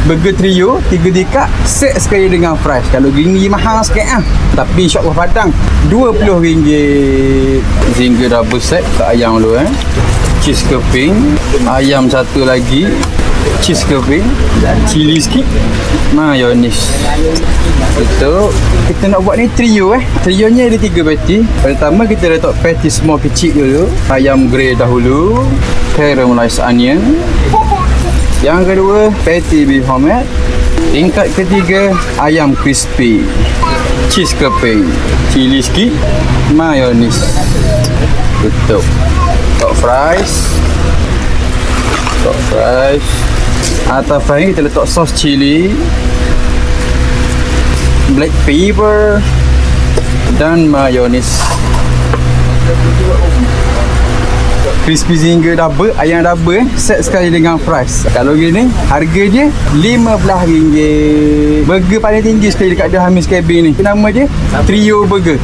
Burger trio 3 tingkat set sekali dengan fries. Kalau gini mahal sikit ah. Tapi insya-Allah Padang RM20. Zinger double set kat ayam dulu cheese keping, ayam satu lagi, cheese keping, cili sikit, mayonis. Betul. Kita nak buat ni trio Trionya ada 3 patty. Pertama kita letak patty small kecil dulu, ayam grey dahulu, caramelized onion. Yang kedua patty beef homemade. Tingkat ketiga ayam crispy, cheese keping, cili sikit, mayonis. Betul. Letak fries. Atas fries kita letak sos cili, black pepper dan mayonis. Crispy zinger double, ayam double set sekali dengan fries. Kalau gini harga dia RM15. Burger paling tinggi sekali dekat The Hamis Cabin ni. Nama dia Trio Burger.